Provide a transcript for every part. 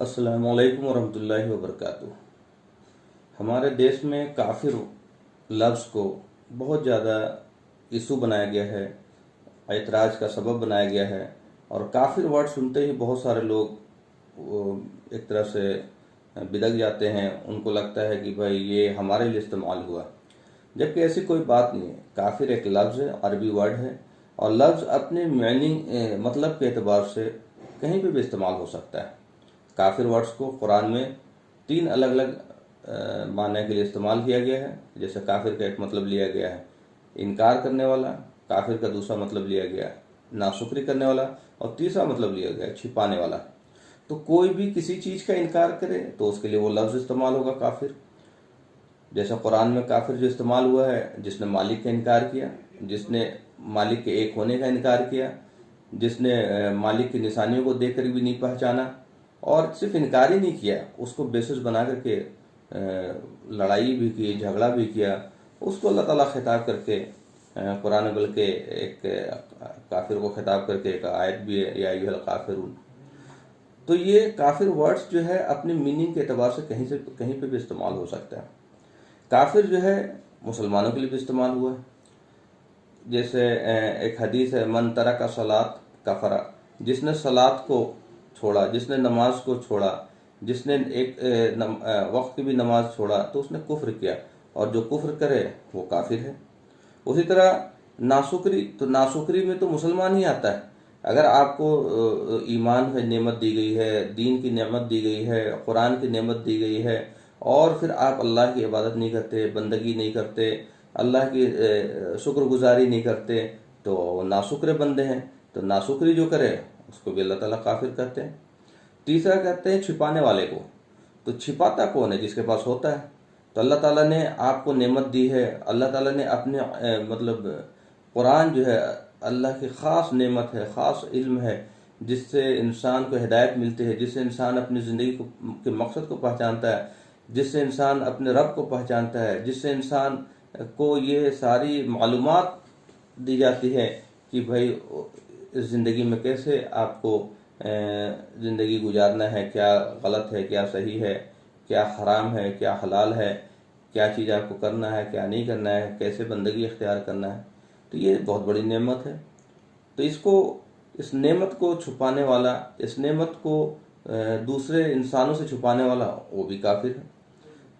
السلام علیکم ورحمۃ اللہ وبرکاتہ۔ ہمارے دیش میں کافر لفظ کو بہت زیادہ ایشو بنایا گیا ہے، اعتراض کا سبب بنایا گیا ہے، اور کافر ورڈ سنتے ہی بہت سارے لوگ ایک طرح سے بدک جاتے ہیں۔ ان کو لگتا ہے کہ بھائی یہ ہمارے لیے استعمال ہوا، جبکہ ایسی کوئی بات نہیں ہے۔ کافر ایک لفظ ہے، عربی ورڈ ہے، اور لفظ اپنے میننگ مطلب کے اعتبار سے کہیں پہ بھی استعمال ہو سکتا ہے۔ کافر ورڈز کو قرآن میں 3 الگ الگ معنی کے لیے استعمال کیا گیا ہے۔ جیسے کافر کا ایک مطلب لیا گیا ہے انکار کرنے والا، کافر کا دوسرا مطلب لیا گیا ہے ناشکری کرنے والا، اور تیسرا مطلب لیا گیا ہے چھپانے والا۔ تو کوئی بھی کسی چیز کا انکار کرے تو اس کے لیے وہ لفظ استعمال ہوگا کافر۔ جیسا قرآن میں کافر جو استعمال ہوا ہے، جس نے مالک کا انکار کیا، جس نے مالک کے ایک ہونے کا انکار کیا، جس نے مالک کی نشانیوں کو دیکھ کر بھی نہیں پہچانا، اور صرف انکار ہی نہیں کیا، اس کو بیسس بنا کر کے لڑائی بھی کی، جھگڑا بھی کیا، اس کو اللہ تعالیٰ خطاب کر کے قرآن بلکہ ایک کافر کو خطاب کر کے ایک آیت بھی ہے، یا ایھا الکافرون۔ تو یہ کافر ورڈز جو ہے اپنی میننگ کے اعتبار سے کہیں پہ بھی استعمال ہو سکتا ہے۔ کافر جو ہے مسلمانوں کے لیے بھی استعمال ہوا ہے۔ جیسے ایک حدیث ہے، من ترک الصلاۃ کفر، جس نے صلاۃ کو چھوڑا، جس نے نماز کو چھوڑا، جس نے ایک وقت کی بھی نماز چھوڑا تو اس نے کفر کیا، اور جو کفر کرے وہ کافر ہے۔ اسی طرح ناشکری، تو ناشکری میں تو مسلمان ہی آتا ہے۔ اگر آپ کو ایمان ہے نعمت دی گئی ہے، دین کی نعمت دی گئی ہے، قرآن کی نعمت دی گئی ہے، اور پھر آپ اللہ کی عبادت نہیں کرتے، بندگی نہیں کرتے، اللہ کی شکر گزاری نہیں کرتے، تو ناشکر بندے ہیں۔ تو ناشکری جو کرے اس کو بھی اللہ تعالیٰ کافر کہتے ہیں۔ تیسرا کہتے ہیں چھپانے والے کو۔ تو چھپاتا کون ہے؟ جس کے پاس ہوتا ہے۔ تو اللہ تعالیٰ نے آپ کو نعمت دی ہے، اللہ تعالیٰ نے اپنے قرآن جو ہے اللہ کی خاص نعمت ہے، خاص علم ہے، جس سے انسان کو ہدایت ملتی ہے، جس سے انسان اپنی زندگی کے مقصد کو پہچانتا ہے، جس سے انسان اپنے رب کو پہچانتا ہے، جس سے انسان کو یہ ساری معلومات دی جاتی ہے کہ بھائی اس زندگی میں کیسے آپ کو زندگی گزارنا ہے، کیا غلط ہے، کیا صحیح ہے، کیا حرام ہے، کیا حلال ہے، کیا چیز آپ کو کرنا ہے، کیا نہیں کرنا ہے، کیسے بندگی اختیار کرنا ہے۔ تو یہ بہت بڑی نعمت ہے۔ تو اس نعمت کو چھپانے والا، اس نعمت کو دوسرے انسانوں سے چھپانے والا، وہ بھی کافر ہے۔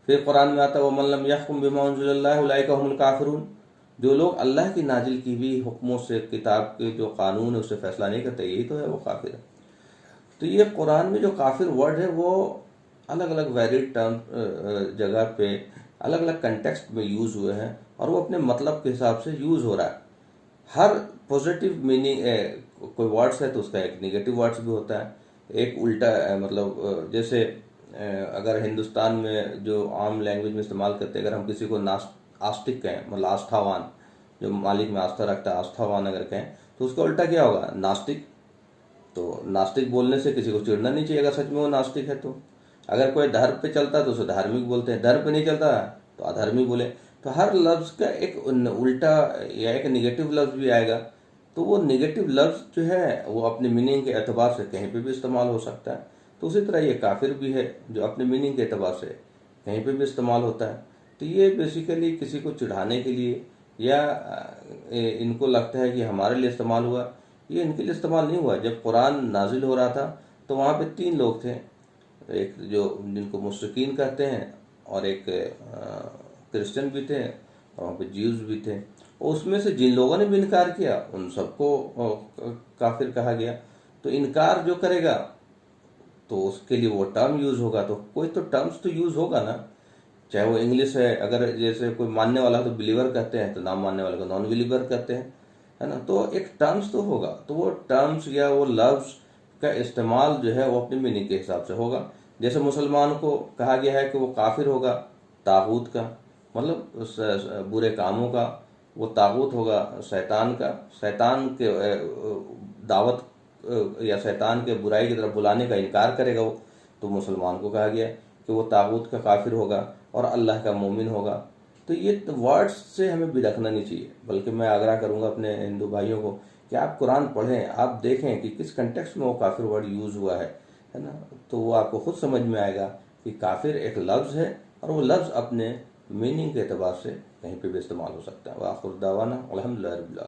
پھر قرآن میں آتا ہے وَمَن لَّمْ يَحْكُم بِمَا أَنزَلَ اللَّهُ أُولَٰئِكَ هُمُ الْكَافِرُونَ۔ جو لوگ اللہ کی نازل کی ہوئی حکموں سے، کتاب کے جو قانون ہے اس سے فیصلہ نہیں کرتے، یہی تو ہے وہ کافر ہے۔ تو یہ قرآن میں جو کافر ورڈ ہے وہ الگ الگ ویریڈ جگہ پہ الگ الگ کنٹیکسٹ میں یوز ہوئے ہیں، اور وہ اپنے مطلب کے حساب سے یوز ہو رہا ہے۔ ہر پازیٹیو میننگ کوئی ورڈس ہے تو اس کا ایک نگیٹو ورڈس بھی ہوتا ہے، ایک الٹا جیسے اگر ہندوستان میں جو عام لینگویج میں استعمال کرتے ہیں، اگر ہم کسی کو آستک کہیں، مطلب آستھاوان، جو مالک میں آستھا رکھتا ہے، آستھاوان اگر کہیں تو اس کا الٹا کیا ہوگا؟ ناستک۔ تو ناستک بولنے سے کسی کو چڑھنا نہیں چاہیے اگر سچ میں وہ ناستک ہے تو۔ اگر کوئی دھرم پہ چلتا ہے تو اسے دھارمک بولتے ہیں، دھرم پہ نہیں چلتا تو ادھرمی بولے۔ تو ہر لفظ کا ایک الٹا یا ایک نگیٹو لفظ بھی آئے گا، تو وہ نگیٹو لفظ جو ہے وہ اپنے میننگ کے اعتبار سے کہیں پہ بھی استعمال ہو سکتا ہے۔ تو اسی طرح یہ کافر بھی ہے جو اپنے میننگ کے اعتبار سے کہیں پہ بھی استعمال ہوتا ہے۔ تو یہ بیسیکلی کسی کو چڑھانے کے لیے، یا ان کو لگتا ہے کہ ہمارے لیے استعمال ہوا، یہ ان کے لیے استعمال نہیں ہوا۔ جب قرآن نازل ہو رہا تھا تو وہاں پہ 3 لوگ تھے، ایک جن کو مشرکین کہتے ہیں، اور ایک کرسچن بھی تھے، اور وہاں پہ جیوز بھی تھے۔ اور اس میں سے جن لوگوں نے بھی انکار کیا ان سب کو کافر کہا گیا۔ تو انکار جو کرے گا تو اس کے لیے وہ ٹرم یوز ہوگا، تو کوئی تو ٹرمز تو یوز ہوگا نا، چاہے وہ انگلش ہے، اگر جیسے کوئی ماننے والا تو بلیور کہتے ہیں، تو نام ماننے والے کو نان بلیور کہتے ہیں، ہے نا۔ تو ایک ٹرمز تو ہوگا، تو وہ ٹرمز یا وہ لفظ کا استعمال جو ہے وہ اپنی میننگ کے حساب سے ہوگا۔ جیسے مسلمان کو کہا گیا ہے کہ وہ کافر ہوگا طاغوت کا، مطلب برے کاموں کا، وہ طاغوت ہوگا شیطان کا، شیطان کے دعوت یا شیطان کے برائی کی طرف بلانے کا انکار کرے گا وہ، تو مسلمان کو کہا گیا کہ وہ طاغوت کا کافر ہوگا اور اللہ کا مومن ہوگا۔ تو یہ ورڈز سے ہمیں بدکنا نہیں چاہیے، بلکہ میں آگرہ کروں گا اپنے ہندو بھائیوں کو کہ آپ قرآن پڑھیں، آپ دیکھیں کہ کس کنٹیکسٹ میں وہ کافر ورڈ یوز ہوا ہے۔ ہے نا، تو وہ آپ کو خود سمجھ میں آئے گا کہ کافر ایک لفظ ہے، اور وہ لفظ اپنے میننگ کے اعتبار سے کہیں پہ بھی استعمال ہو سکتا ہے۔ وآخر دعوانا الحمدللہ رب العالمین۔